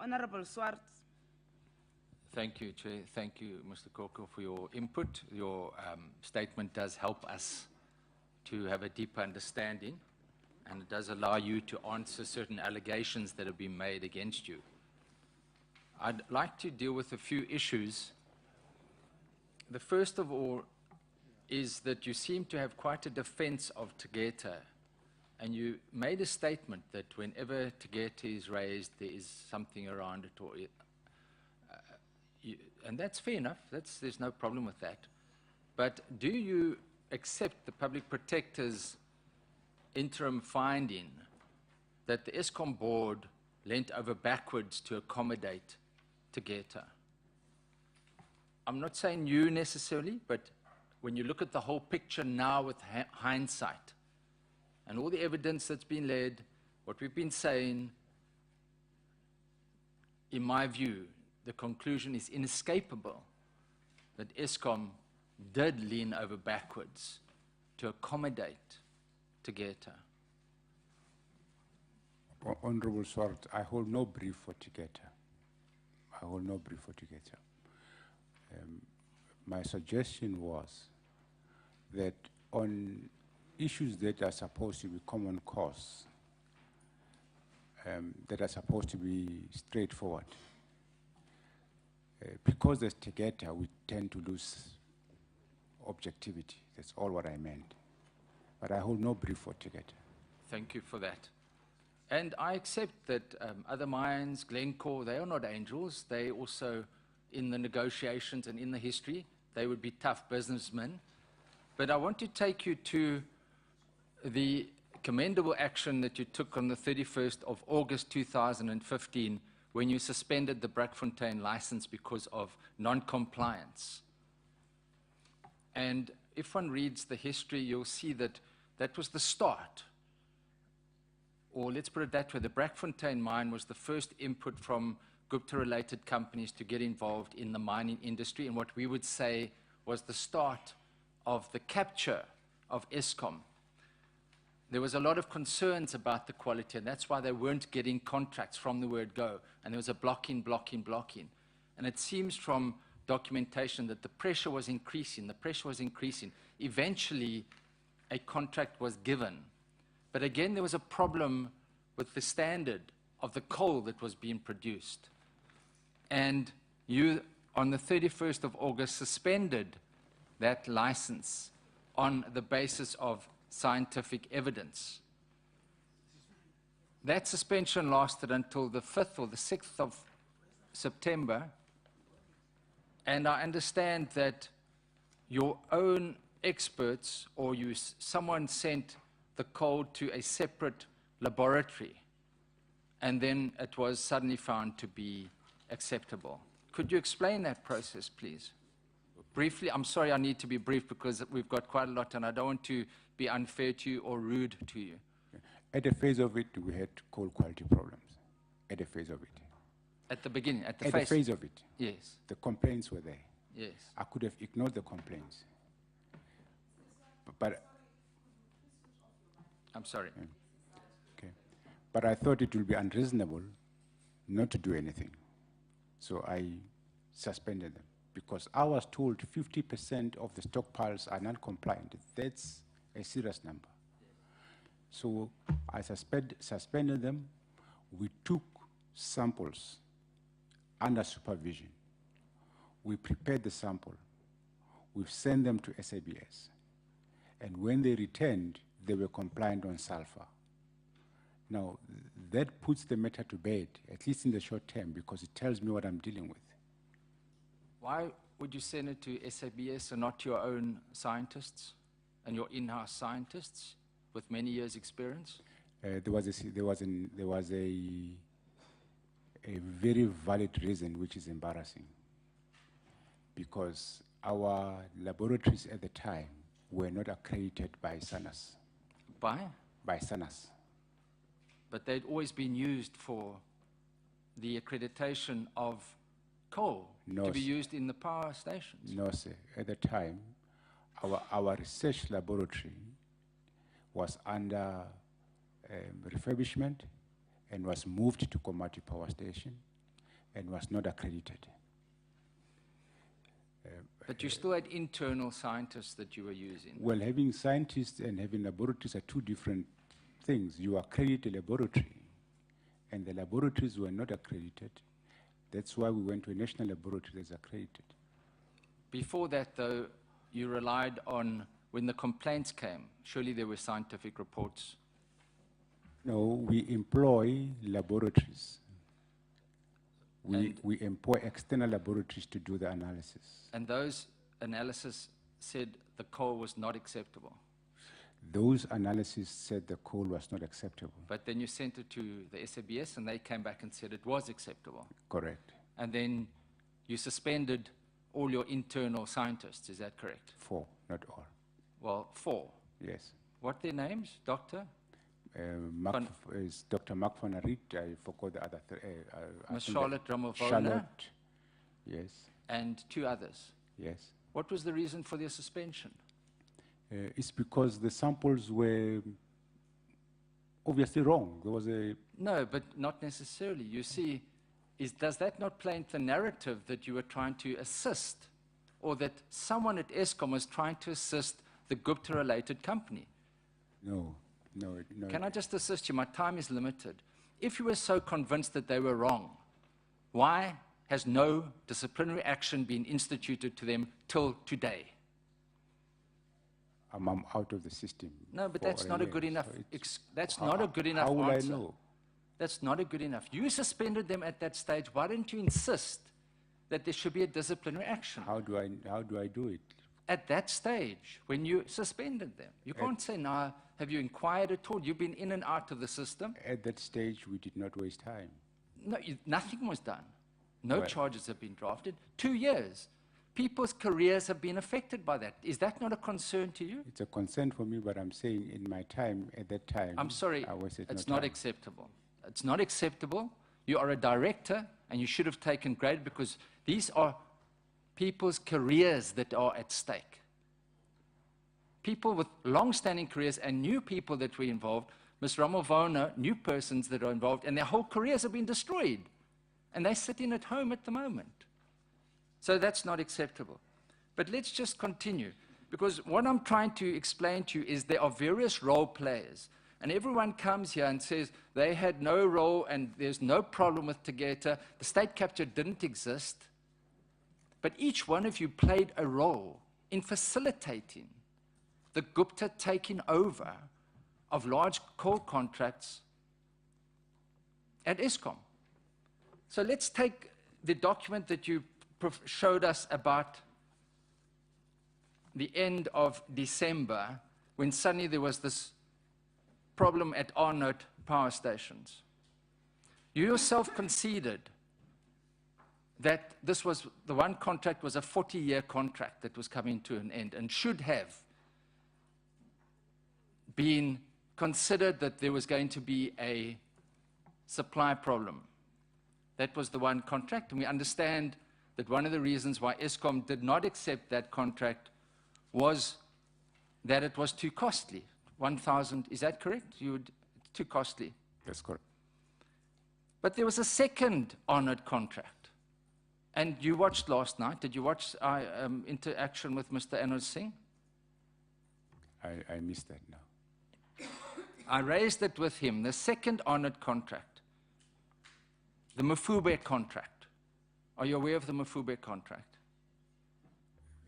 Honorable Swart. Thank you, Chair. Thank you, Mr. Koko, for your input. Your statement does help us to have a deeper understanding, and it does allow you to answer certain allegations that have been made against you. I'd like to deal with a few issues. The first of all is that you seem to have quite a defense of Tegeta, and you made a statement that whenever Tegeta is raised, there is something around it, or and that's fair enough. There's no problem with that. But do you accept the Public Protector's interim finding that the Eskom board leant over backwards to accommodate Tegeta? I'm not saying you necessarily, but when you look at the whole picture now with hindsight and all the evidence that's been led, what we've been saying, in my view, the conclusion is inescapable that Eskom did lean over backwards to accommodate Tegeta. Honorable Swart, I hold no brief for Tegeta. I hold no brief for Tegeta. My suggestion was that on issues that are supposed to be common cause, that are supposed to be straightforward, because there's Tegeta, we tend to lose objectivity. That's all what I meant. But I hold no brief for Tegeta. Thank you for that. And I accept that other mines, Glencore, they are not angels. They also, in the negotiations and in the history, they would be tough businessmen. But I want to take you to the commendable action that you took on the 31st of August 2015 when you suspended the Brakfontein license because of non-compliance. And if one reads the history, you'll see that that was the start. Or let's put it that way, the Brakfontein mine was the first input from Gupta-related companies to get involved in the mining industry, and what we would say was the start of the capture of Eskom. There was a lot of concerns about the quality, and that's why they weren't getting contracts from the word go. And there was a blocking. And it seems from documentation that the pressure was increasing. Eventually, a contract was given. But again, there was a problem with the standard of the coal that was being produced. And you, on the 31st of August, suspended that license on the basis of scientific evidence. That suspension lasted until the 5th or the 6th of September, and I understand that your own experts or someone sent the coal to a separate laboratory, and then it was suddenly found to be acceptable. Could you explain that process, please? Briefly, I'm sorry I need to be brief because we've got quite a lot and I don't want to be unfair to you or rude to you. At the phase of it, we had coal quality problems. At the phase of it. At the beginning, at the phase of it. Yes. The complaints were there. Yes. I could have ignored the complaints. But I'm sorry. Okay. But I thought it would be unreasonable not to do anything. So I suspended them because I was told 50% of the stockpiles are non-compliant. That's a serious number. So I suspended them. We took samples under supervision. We prepared the sample. We've sent them to SABC. And when they returned, they were compliant on sulfur. Now, that puts the matter to bed, at least in the short term, because it tells me what I'm dealing with. Why would you send it to SABC and not your own scientists and your in-house scientists with many years' experience? There was a very valid reason, which is embarrassing, because our laboratories at the time were not accredited by SANAS. By? By SANAS. But they'd always been used for the accreditation of coal to be used in the power stations. No, sir. At the time, our research laboratory was under refurbishment and was moved to Komati Power Station. and was not accredited. But you still had internal scientists that you were using. Well, having scientists and having laboratories are two different things. You accredit a laboratory, and the laboratories were not accredited. That's why we went to a national laboratory that's accredited. Before that, though, you relied on, when the complaints came, surely there were scientific reports. No, we employ laboratories. We employ external laboratories to do the analysis. And those analyses said the coal was not acceptable. Those analyses said the coal was not acceptable. But then you sent it to the SABC and they came back and said it was acceptable. Correct. And then you suspended all your internal scientists, is that correct? 4, not all. Well, 4. Yes. What are their names, Doctor? Is Dr. Mark van Riet, I forgot the other 3. Ms. Charlotte Ramovona. Charlotte, yes. And 2 others. Yes. What was the reason for their suspension? It's because the samples were obviously wrong. There was a... No, but not necessarily. You see, does that not play into the narrative that you were trying to assist, or that someone at Eskom was trying to assist the Gupta-related company? No. Can I just assist you? My time is limited. If you were so convinced that they were wrong, why has no disciplinary action been instituted to them till today? I'm out of the system. No, but that's not a good enough. That's not a good enough answer. How will answer. I know? That's not a good enough. You suspended them at that stage. Why didn't you insist that there should be a disciplinary action? How do I do it? At that stage, when you suspended them, you can't say, "No, have you inquired at all? You've been in and out of the system." At that stage, we did not waste time. No, nothing was done. No Well, charges have been drafted. 2 years. People's careers have been affected by that. Is that not a concern to you? It's a concern for me, but I'm saying in my time, at that time, I'm sorry, I wasted it's no not time. acceptable. It's not acceptable. You are a director, and you should have taken grade, because these are people's careers that are at stake. People with long-standing careers and new people that were involved, Ms. Ramovona, new persons that are involved, and their whole careers have been destroyed. And they're sitting at home at the moment. So that's not acceptable. But let's just continue, because what I'm trying to explain to you is there are various role players, and everyone comes here and says they had no role and there's no problem with Tegeta. The state capture didn't exist. But each one of you played a role in facilitating the Gupta taking over of large coal contracts at Eskom. So let's take the document that you showed us about the end of December, when suddenly there was this problem at Arnott power stations. You yourself conceded that this was, the one contract was a 40-year contract that was coming to an end and should have been considered that there was going to be a supply problem. That was the one contract, and we understand that one of the reasons why Eskom did not accept that contract was that it was too costly. 1,000, is that correct? Too costly. That's correct. But there was a second honored contract. And you watched last night. Did you watch our interaction with Mr. Anil Singh? I missed that now. I raised it with him, the second honored contract, the Mafube contract. Are you aware of the Mafube contract?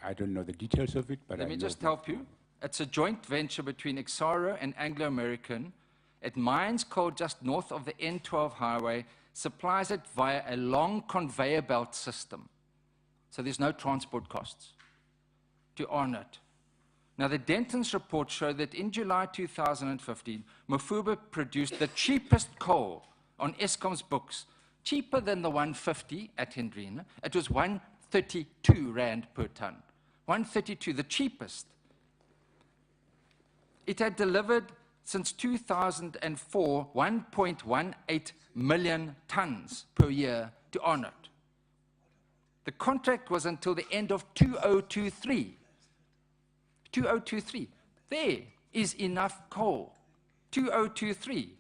I don't know the details of it, but Let me just help you. It's a joint venture between Exxaro and Anglo-American. It mines coal just north of the N12 highway, supplies it via a long conveyor belt system. So there's no transport costs to Arnott. Now, the Denton's report showed that in July 2015, Mafube produced the cheapest coal on Eskom's books, cheaper than the 150 at Hendrina. It was 132 Rand per ton. 132, the cheapest. It had delivered since 2004 1.18 million tons per year to Arnott. The contract was until the end of 2023. 2023. There is enough coal. 2023.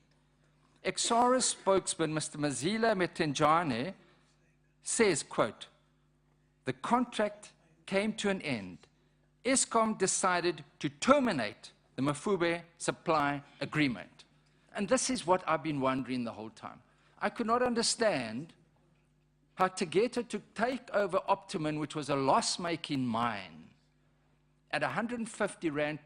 Exxaro spokesman, Mr. Matshela Koko, says, quote, "The contract came to an end. Eskom decided to terminate the Mafube supply agreement." And this is what I've been wondering the whole time. I could not understand how Tegeta to take over Optimum, which was a loss-making mine, at 150 rand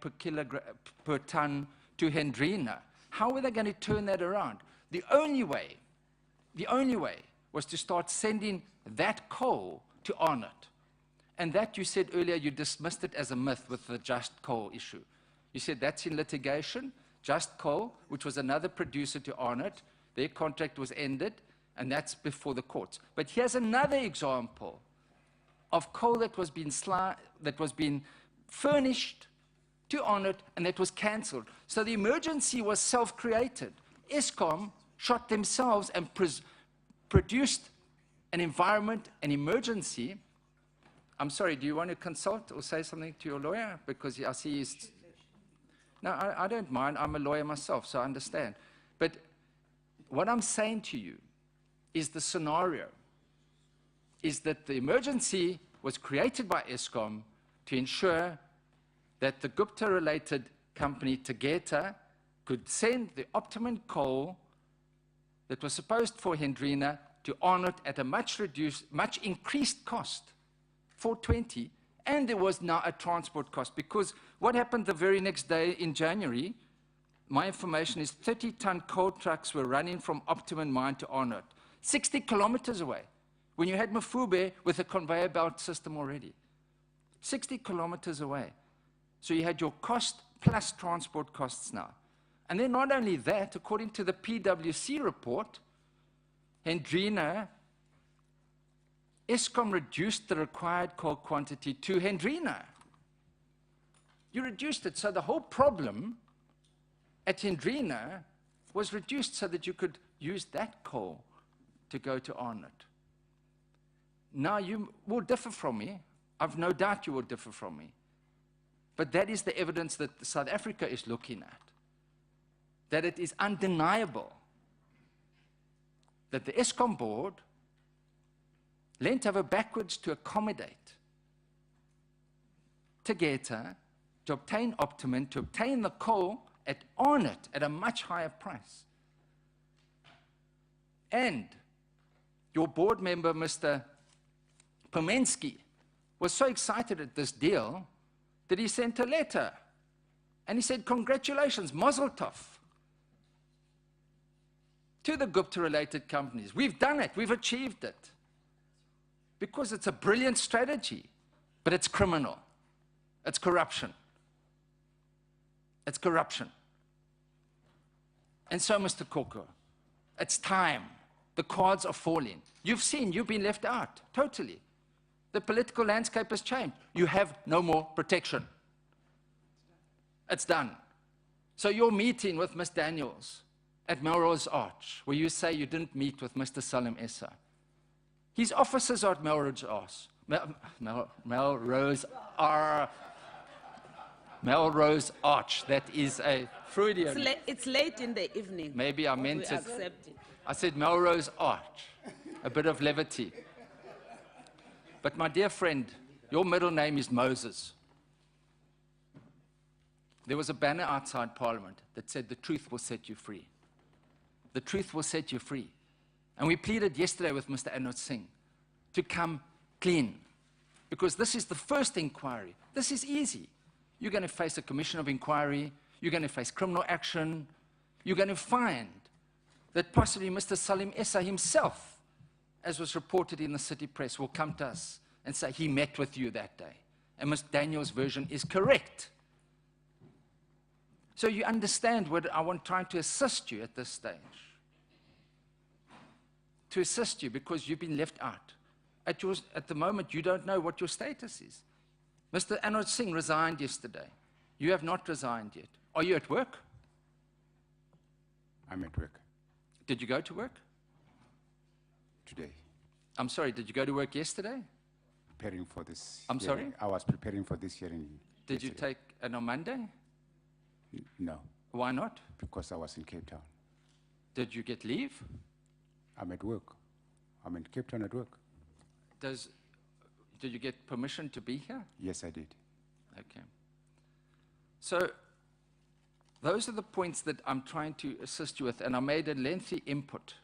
per ton to Hendrina. How were they going to turn that around? The only way was to start sending that coal to Arnott. And that, you said earlier, you dismissed it as a myth with the Just Coal issue. You said that's in litigation. Just Coal, which was another producer to Arnott, their contract was ended, and that's before the courts. But here's another example of coal that was being furnished to Arnott and that was cancelled. So the emergency was self-created. Eskom shot themselves and produced an environment, an emergency. I'm sorry, do you want to consult or say something to your lawyer? Because I see he's... No, I don't mind. I'm a lawyer myself, so I understand. But what I'm saying to you is the scenario is that the emergency was created by Eskom to ensure that the Gupta-related company, Tegeta, could send the Optimum coal that was supposed for Hendrina to Arnott at a much increased cost, 420, and there was now a transport cost, because what happened the very next day in January, my information is 30-ton coal trucks were running from Optimum mine to Arnott, 60 kilometers away, when you had Mafube with a conveyor belt system already. 60 kilometers away. So you had your cost plus transport costs now. And then not only that, according to the PwC report, Hendrina, Eskom reduced the required coal quantity to Hendrina. You reduced it, so the whole problem at Hendrina was reduced so that you could use that coal to go to Arnott. Now you will differ from me. I've no doubt you will differ from me. But that is the evidence that South Africa is looking at. That it is undeniable that the Eskom board leant over backwards to accommodate Tegeta, to obtain Optimum, to obtain the coal at Arnott at a much higher price. And your board member, Mr. Pomensky, was so excited at this deal that he sent a letter. And he said, "Congratulations, Mazel Tov," to the Gupta-related companies. We've done it. We've achieved it. Because it's a brilliant strategy, but it's criminal. It's corruption. It's corruption. And so, Mr. Koko, it's time. The cards are falling. You've seen, you've been left out, totally. The political landscape has changed. You have no more protection. It's done. So your meeting with Ms. Daniels at Melrose Arch, where you say you didn't meet with Mr. Salim Essa, his officers are at Melrose Arch. Melrose Arch. That is a Freudian. It's late in the evening. Maybe I meant We it. accept it. I said Melrose Arch. A bit of levity. But my dear friend, your middle name is Moses. There was a banner outside Parliament that said, "The truth will set you free." The truth will set you free. And we pleaded yesterday with Mr. Anod Singh to come clean. Because this is the first inquiry. This is easy. You're going to face a commission of inquiry. You're going to face criminal action. You're going to find that possibly Mr. Salim Essa himself, as was reported in the city press, will come to us and say he met with you that day. And Ms. Daniel's version is correct. So you understand what I'm trying to assist you at this stage. To assist you because you've been left out. At the moment, you don't know what your status is. Mr. Anod Singh resigned yesterday. You have not resigned yet. Are you at work? I'm at work Did you go to work? today, I'm sorry, did you go to work yesterday? preparing for this. I'm sorry? I was preparing for this hearing. Did you yesterday. take an on Monday? No, Why not? because I was in Cape Town. Did you get leave? I'm at work. I'm in Cape Town at work. Did you get permission to be here? Yes, I did. Okay. So those are the points that I'm trying to assist you with, and I made a lengthy input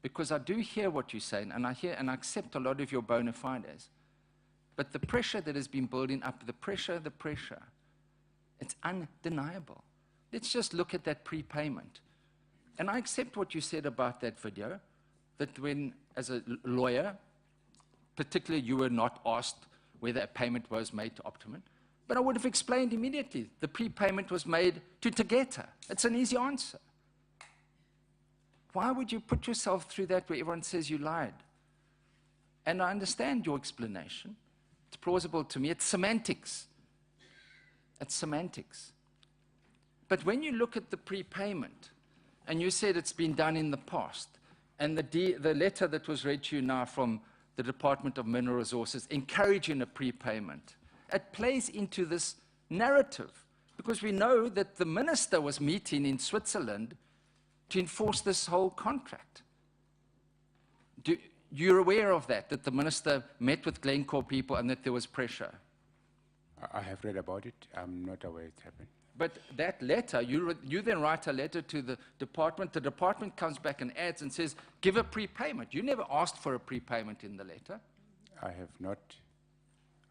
because I do hear what you're saying, and I hear and I accept a lot of your bona fides. But the pressure that has been building up, the pressure, it's undeniable. Let's just look at that prepayment. And I accept what you said about that video, that when, as a lawyer, particularly you were not asked whether a payment was made to Optimum, but I would have explained immediately. The prepayment was made to Tegeta. It's an easy answer. Why would you put yourself through that where everyone says you lied? And I understand your explanation. It's plausible to me. It's semantics. It's semantics. But when you look at the prepayment, and you said it's been done in the past, and the letter that was read to you now from the Department of Mineral Resources encouraging a prepayment, it plays into this narrative, because we know that the minister was meeting in Switzerland to enforce this whole contract. You're aware of that the minister met with Glencore people and that there was pressure? I have read about it. I'm not aware it happened. But that letter, you then write a letter to the department comes back and adds and says, give a prepayment. You never asked for a prepayment in the letter. I have not.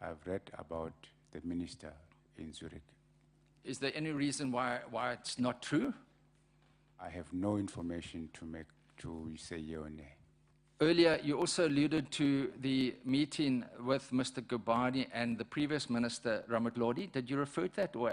I've read about the minister in Zurich. Is there any reason why it's not true? I have no information to say yeah or nay. Earlier, you also alluded to the meeting with Mr. Gubani and the previous minister, Ramatlodi. Did you refer to that, or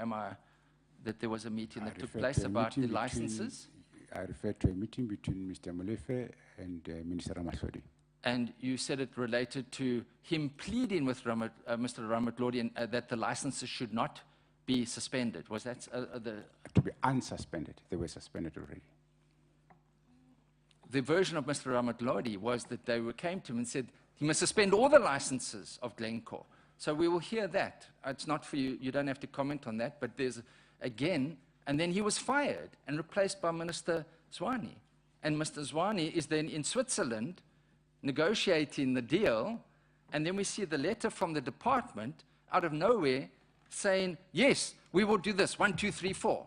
that there was a meeting that took place about the licenses? I referred to a meeting between Mr. Molefe and Minister Ramatlodi. And you said it related to him pleading with Mr. Ramatlodi that the licenses should not be suspended. Was that to be unsuspended? They were suspended already. The version of Mr. Ramatlodi was that they came to him and said, he must suspend all the licenses of Glencore. So we will hear that. It's not for you. You don't have to comment on that. But there's, again, and then he was fired and replaced by Minister Zwane. And Mr. Zwane is then in Switzerland negotiating the deal. And then we see the letter from the department out of nowhere saying, yes, we will do this, 1, 2, 3, 4.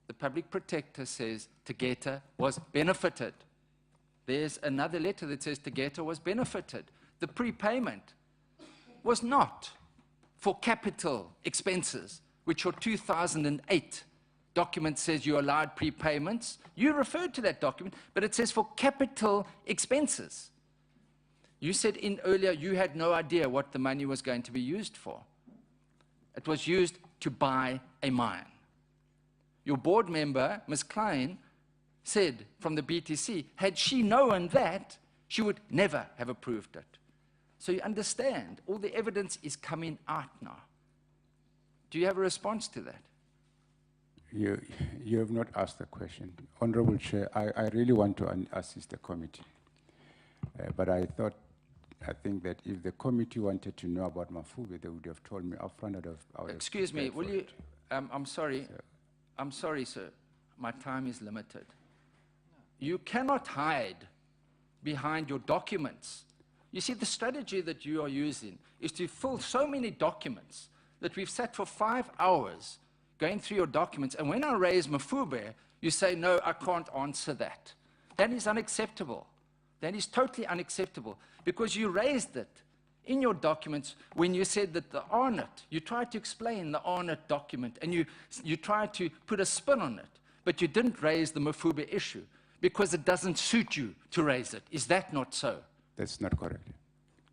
The public protector says Tegeta was benefited. There's another letter that says Tegeta was benefited. The prepayment was not for capital expenses, which your 2008 document says you allowed prepayments. You referred to that document, but it says for capital expenses. You said earlier you had no idea what the money was going to be used for. It was used to buy a mine. Your board member, Ms. Klein, said from the BTC, had she known that, she would never have approved it. So you understand, all the evidence is coming out now. Do you have a response to that? You have not asked the question. Honorable Chair, I really want to assist the committee. But I think that if the committee wanted to know about Mafube, they would have told me upfront. Excuse me, will you, I'm sorry. I'm sorry, sir. My time is limited. You cannot hide behind your documents. You see, the strategy that you are using is to fill so many documents that we've sat for 5 hours going through your documents, and when I raise Mafube, you say, no, I can't answer that. That is unacceptable. That is totally unacceptable, because you raised it in your documents when you said that the ARNET, you tried to explain the ARNET document, and you tried to put a spin on it, but you didn't raise the Mafube issue because it doesn't suit you to raise it. Is that not so? That's not correct.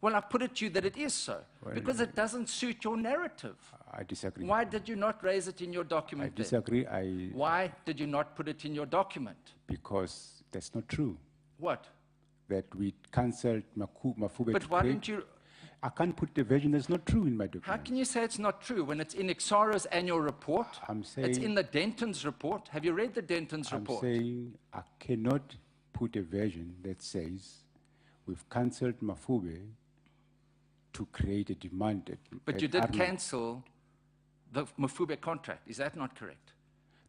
Well, I put it to you that it is so, because it doesn't suit your narrative. I disagree. Why did you not raise it in your document? I disagree. Why did you not put it in your document? Because that's not true. What? That we cancelled Mafube. But why didn't you? I can't put the version that's not true in my document. How can you say it's not true when it's in Exara's annual report? I'm saying it's in the Denton's report. Have you read the Denton's report? I'm saying I cannot put a version that says we've cancelled Mafube to create a demand. But you did cancel the Mafube contract. Is that not correct?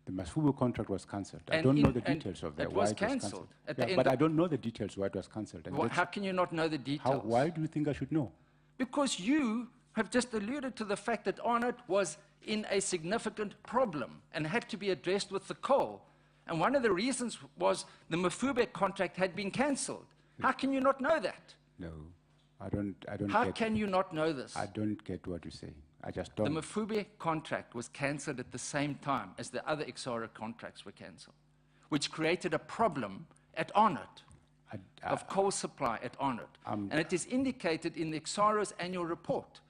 The Masubu contract was cancelled. I And don't know in- the and details of that. it why was it was cancelled at the Yeah, end but of- I don't know the details why it was cancelled. And Well, that's how can you not know the details? why do you think I should know? Because you have just alluded to the fact that Arnott was in a significant problem and had to be addressed with the coal. And one of the reasons was the Mafube contract had been cancelled. How can you not know that? No, I don't How get. can you not know this? I don't get what you say. I just The don't. Mafube contract was cancelled at the same time as the other Exxaro contracts were cancelled, which created a problem at Arnott, of coal supply at Arnott. And it is indicated in the Exxaro's annual report.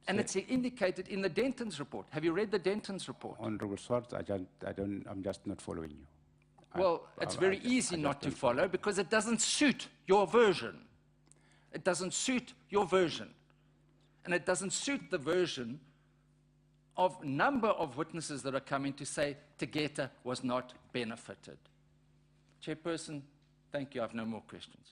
And it's indicated in the Denton's report. Have you read the Denton's report? Honorable Swartz, I'm just not following you. Well, it's very easy not to follow because it doesn't suit your version. It doesn't suit your version. And it doesn't suit the version of a number of witnesses that are coming to say Tegeta was not benefited. Chairperson, thank you. I have no more questions.